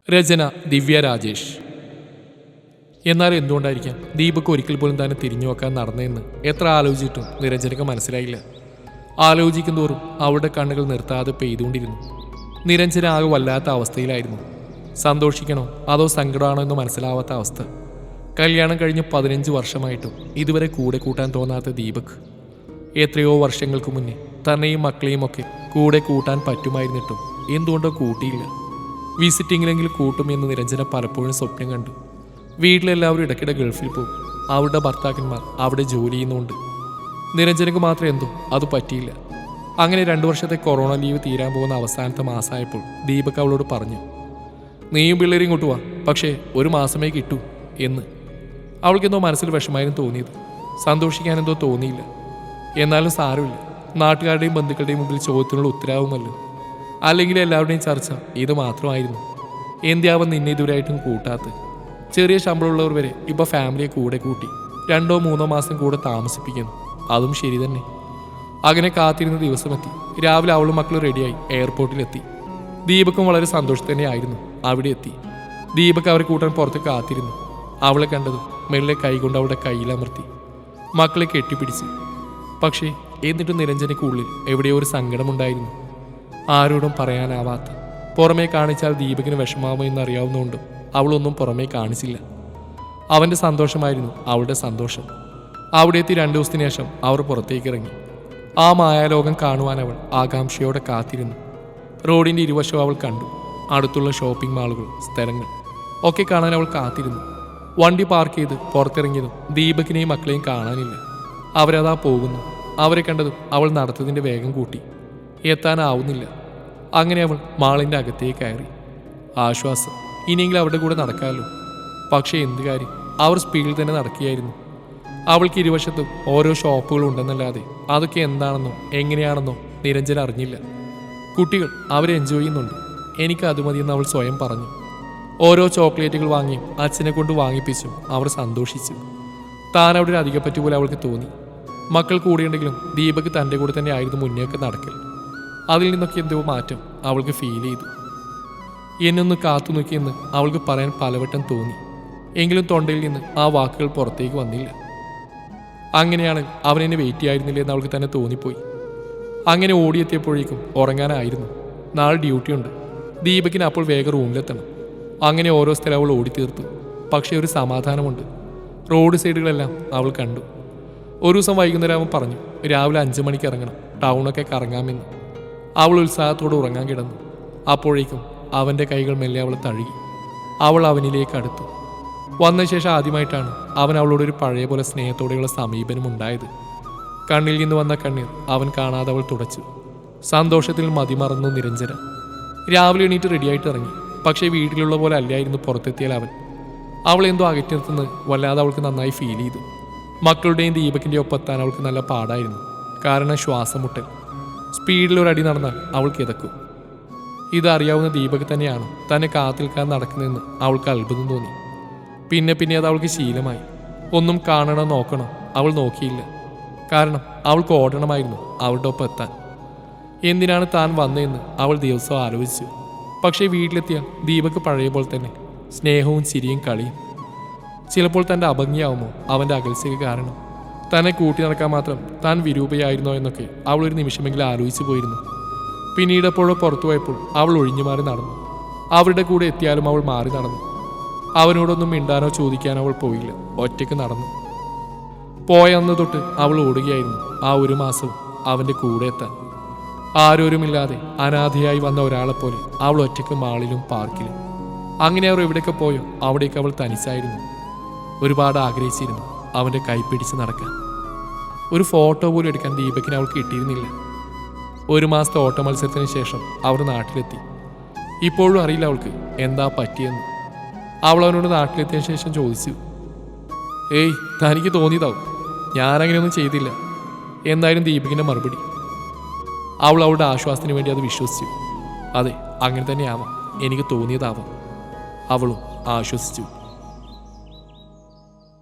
രചന ദിവ്യ രാജേഷ്. എന്നാൽ എന്തുകൊണ്ടായിരിക്കാം ദീപക് ഒരിക്കൽ പോലും തന്നെ തിരിഞ്ഞു നോക്കാൻ നടന്നതെന്ന് എത്ര ആലോചിച്ചിട്ടും നിരഞ്ജനക്ക് മനസ്സിലായില്ല. ആലോചിക്കുന്തോറും അവളുടെ കണ്ണുകൾ നിർത്താതെ പെയ്തുകൊണ്ടിരുന്നു. നിരഞ്ജന ആകെ വല്ലാത്ത അവസ്ഥയിലായിരുന്നു. സന്തോഷിക്കണോ അതോ സങ്കടമാണോ എന്ന് മനസ്സിലാവാത്ത അവസ്ഥ. കല്യാണം കഴിഞ്ഞ് 15 വർഷമായിട്ടും ഇതുവരെ കൂടെ കൂട്ടാൻ തോന്നാത്ത ദീപക് എത്രയോ വർഷങ്ങൾക്ക് മുന്നേ തന്നെയും മക്കളെയും ഒക്കെ കൂടെ കൂട്ടാൻ പറ്റുമായിരുന്നിട്ടും എന്തുകൊണ്ടോ കൂട്ടിയില്ല. വിസിറ്റിങ്ങിലെങ്കിലും കൂട്ടുമെന്ന് നിരഞ്ജന പലപ്പോഴും സ്വപ്നം കണ്ടു. വീട്ടിലെല്ലാവരും ഇടയ്ക്കിടെ ഗൾഫിൽ പോകും. അവരുടെ ഭർത്താക്കന്മാർ അവിടെ ജോലി ചെയ്യുന്നുണ്ട്. നിരഞ്ജനക്ക് മാത്രം എന്തോ അത് പറ്റിയില്ല. അങ്ങനെ 2 വർഷത്തെ കൊറോണ ലീവ് തീരാൻ പോകുന്ന അവസാനത്തെ മാസമായപ്പോൾ ദീപക് അവളോട് പറഞ്ഞു, നീയും പിള്ളേരെയും കൊണ്ടുപോവാ, പക്ഷേ 1 മാസമേ കിട്ടൂ എന്ന്. അവൾക്കെന്തോ മനസ്സിൽ വിഷമായിരുന്നു തോന്നിയത്. സന്തോഷിക്കാനെന്തോ തോന്നിയില്ല. എന്നാലും സാരമില്ല, നാട്ടുകാരുടെയും ബന്ധുക്കളുടെയും മുമ്പിൽ ചോദ്യത്തിനുള്ള ഉത്തരവുമല്ലോ. അല്ലെങ്കിൽ എല്ലാവരുടെയും ചർച്ച ഇത് മാത്രമായിരുന്നു. എന്ത്യാവൻ നിന്നെ ഇതുവരെയായിട്ടും കൂട്ടാത്ത. ചെറിയ ശമ്പളമുള്ളവർ വരെ ഇപ്പോൾ ഫാമിലിയെ കൂടെ കൂട്ടി 2-3 മാസം കൂടെ താമസിപ്പിക്കുന്നു. അതും ശരി തന്നെ. അങ്ങനെ കാത്തിരുന്ന ദിവസമെത്തി. രാവിലെ അവളും മക്കളും റെഡിയായി എയർപോർട്ടിലെത്തി. ദീപക്കും വളരെ സന്തോഷത്തിൽ തന്നെയായിരുന്നു. അവിടെ എത്തി ദീപക് അവരെ കൂട്ടാൻ പുറത്ത് കാത്തിരുന്നു. അവളെ കണ്ടതും മെല്ലെ കൈകൊണ്ട് അവളുടെ കയ്യിലമർത്തി മക്കളെ കെട്ടിപ്പിടിച്ച്. പക്ഷേ എന്നിട്ടും നിരഞ്ജനയ്ക്ക് ഉള്ളിൽ എവിടെയോ ഒരു സങ്കടമുണ്ടായിരുന്നു. ആരോടും പറയാനാവാത്ത. പുറമേ കാണിച്ചാൽ ദീപകിന് വിഷമാവുമോ എന്നറിയാവുന്നതുകൊണ്ടും അവളൊന്നും പുറമേ കാണിച്ചില്ല. അവൻ്റെ സന്തോഷമായിരുന്നു അവളുടെ സന്തോഷം. അവിടെ എത്തി 2 ദിവസത്തിന് ശേഷം അവർ പുറത്തേക്ക് ഇറങ്ങി. ആ മായാലോകം കാണുവാൻ അവൾ ആകാംക്ഷയോടെ കാത്തിരുന്നു. റോഡിൻ്റെ ഇരുവശവും അവൾ കണ്ടു. അടുത്തുള്ള ഷോപ്പിംഗ് മാളുകൾ, സ്ഥലങ്ങൾ ഒക്കെ കാണാൻ അവൾ കാത്തിരുന്നു. വണ്ടി പാർക്ക് ചെയ്ത് പുറത്തിറങ്ങിയതും ദീപകിനെയും മക്കളെയും കാണാനില്ല. അവരതാ പോകുന്നു. അവരെ കണ്ടതും അവൾ നടത്തതിൻ്റെ വേഗം കൂട്ടി. എത്താനാവുന്നില്ല. അങ്ങനെ അവൾ മാളിൻ്റെ അകത്തേക്ക് കയറി. ആശ്വാസം, ഇനിയെങ്കിലും അവരുടെ കൂടെ നടക്കാമല്ലോ. പക്ഷേ എന്ത് കാര്യം, അവർ സ്പീഡിൽ തന്നെ നടക്കുകയായിരുന്നു. അവൾക്ക് ഇരുവശത്തും ഓരോ ഷോപ്പുകൾ ഉണ്ടെന്നല്ലാതെ അതൊക്കെ എന്താണെന്നോ എങ്ങനെയാണെന്നോ നിരഞ്ജന അറിഞ്ഞില്ല. കുട്ടികൾ അവരെ എൻജോയ് ചെയ്യുന്നുണ്ട്. എനിക്ക് അത് മതിയെന്ന് അവൾ സ്വയം പറഞ്ഞു. ഓരോ ചോക്ലേറ്റുകൾ വാങ്ങിയും അച്ഛനെ കൊണ്ട് വാങ്ങിപ്പിച്ചും അവർ സന്തോഷിച്ചു. താൻ അവിടെ ഒരു അധികപ്പറ്റി പോലെ അവൾക്ക് തോന്നി. മക്കൾ കൂടെയുണ്ടെങ്കിലും ദീപക് തൻ്റെ കൂടെ തന്നെ ആയിരുന്നു മുന്നേക്ക് നടക്കൽ. അതിൽ നിന്നൊക്കെ എന്തോ മാറ്റം അവൾക്ക് ഫീൽ ചെയ്തു. എന്നൊന്ന് കാത്തു നോക്കിയെന്ന് അവൾക്ക് പറയാൻ പലവട്ടം തോന്നി. എങ്കിലും തൊണ്ടയിൽ നിന്ന് ആ വാക്കുകൾ പുറത്തേക്ക് വന്നില്ല. അങ്ങനെയാണ് അവൻ എന്നെ വെയിറ്റ് ചെയ്യായിരുന്നില്ല എന്ന് അവൾക്ക് തന്നെ തോന്നിപ്പോയി. അങ്ങനെ ഓടിയെത്തിയപ്പോഴേക്കും ഉറങ്ങാനായിരുന്നു. നാളെ ഡ്യൂട്ടിയുണ്ട്. ദീപകിന് അപ്പോൾ വേഗം റൂമിലെത്തണം. അങ്ങനെ ഓരോ സ്ഥലം അവൾ ഓടിത്തീർത്തു. പക്ഷേ ഒരു സമാധാനമുണ്ട്. റോഡ് സൈഡുകളെല്ലാം അവൾ കണ്ടു. ഒരു ദിവസം വൈകുന്നേരം അവൻ പറഞ്ഞു രാവിലെ 5 മണിക്ക് ഇറങ്ങണം, ടൗണൊക്കെ കറങ്ങാമെന്ന്. അവൾ ഉത്സാഹത്തോടെ ഉറങ്ങാൻ കിടന്നു. അപ്പോഴേക്കും അവൻ്റെ കൈകൾ മെല്ലെ അവൾ തഴുകി. അവൾ അവനിലേക്ക് അടുത്തു. വന്ന ശേഷം ആദ്യമായിട്ടാണ് അവൻ അവളോടൊരു പഴയ പോലെ സ്നേഹത്തോടെയുള്ള സമീപനം ഉണ്ടായത്. കണ്ണിൽ നിന്ന് വന്ന കണ്ണീർ അവൻ കാണാതെ അവൾ തുടച്ചു. സന്തോഷത്തിൽ മതിമറന്നു നിരഞ്ജന. രാവിലെ എണീറ്റ് റെഡിയായിട്ട് ഇറങ്ങി. പക്ഷേ വീട്ടിലുള്ള പോലെ അല്ലായിരുന്നു പുറത്തെത്തിയാൽ അവൻ. അവൾ എന്തോ അകറ്റി നിർത്തുന്നത് വല്ലാതെ അവൾക്ക് നന്നായി ഫീൽ ചെയ്തു. മക്കളുടെയും ദീപകിൻ്റെ ഒപ്പെത്താൻ അവൾക്ക് നല്ല പാടായിരുന്നു. കാരണം ശ്വാസം മുട്ടൽ. സ്പീഡിലൊരടി നടന്നാൽ അവൾ കിതക്കും. ഇതറിയാവുന്ന ദീപക് തന്നെയാണ് തന്നെ കാത്തിൽക്കാൻ നടക്കുന്നതെന്ന് അവൾക്ക് അത്ഭുതം തോന്നി. പിന്നെ അത് അവൾക്ക് ശീലമായി. ഒന്നും കാണണോ നോക്കണോ അവൾ നോക്കിയില്ല. കാരണം അവൾക്ക് ഓടണമായിരുന്നു അവളുടെ ഒപ്പം എത്താൻ. എന്തിനാണ് താൻ വന്നതെന്ന് അവൾ ദിവസവും ആലോചിച്ചു. പക്ഷേ വീട്ടിലെത്തിയാൽ ദീപക് പഴയ പോലെ തന്നെ സ്നേഹവും ചിരിയും കളിയും. ചിലപ്പോൾ തൻ്റെ അഭംഗിയാവുമോ അവൻ്റെ അകൽച്ചയ്ക്ക് കാരണം? തന്നെ കൂട്ടി നടക്കാൻ മാത്രം താൻ വിരൂപയായിരുന്നോ എന്നൊക്കെ അവൾ ഒരു നിമിഷമെങ്കിലും ആലോചിച്ചു പോയിരുന്നു. പിന്നീട് എപ്പോഴോ പുറത്തു പോയപ്പോൾ അവൾ ഒഴിഞ്ഞു മാറി നടന്നു. അവരുടെ കൂടെ എത്തിയാലും അവൾ മാറി നടന്നു. അവനോടൊന്നും മിണ്ടാനോ ചോദിക്കാനോ അവൾ പോയില്ല. ഒറ്റയ്ക്ക് നടന്നു. പോയ അന്ന് തൊട്ട് അവൾ ഓടുകയായിരുന്നു ആ 1 മാസവും അവൻ്റെ കൂടെ എത്താൻ. ആരോരുമില്ലാതെ അനാഥയായി വന്ന ഒരാളെപ്പോലെ അവൾ ഒറ്റയ്ക്ക് മാളിലും പാർക്കിലും. അങ്ങനെ അവർ എവിടെയൊക്കെ പോയോ അവിടേക്ക് അവൾ തനിച്ചായിരുന്നു. ഒരുപാട് ആഗ്രഹിച്ചിരുന്നു അവൻ്റെ കൈ പിടിച്ച് നടക്കാൻ. ഒരു ഫോട്ടോ പോലും എടുക്കാൻ ദീപകിന് അവൾക്ക് കിട്ടിയിരുന്നില്ല. 1 മാസത്തെ ഓട്ട മത്സരത്തിന് ശേഷം അവർ നാട്ടിലെത്തി. ഇപ്പോഴും അറിയില്ല അവൾക്ക് എന്താ പറ്റിയെന്ന്. അവൾ അവനോട് നാട്ടിലെത്തിയ ശേഷം ചോദിച്ചു, ഏയ് തനിക്ക് തോന്നിയതാവും, ഞാനങ്ങനെയൊന്നും ചെയ്തില്ല എന്നായിരുന്നു ദീപകിൻ്റെ മറുപടി. അവൾ അവളുടെ ആശ്വാസത്തിന് വേണ്ടി അത് വിശ്വസിച്ചു. അതെ, അങ്ങനെ തന്നെയാവാം, എനിക്ക് തോന്നിയതാവാം. അവളും ആശ്വസിച്ചു.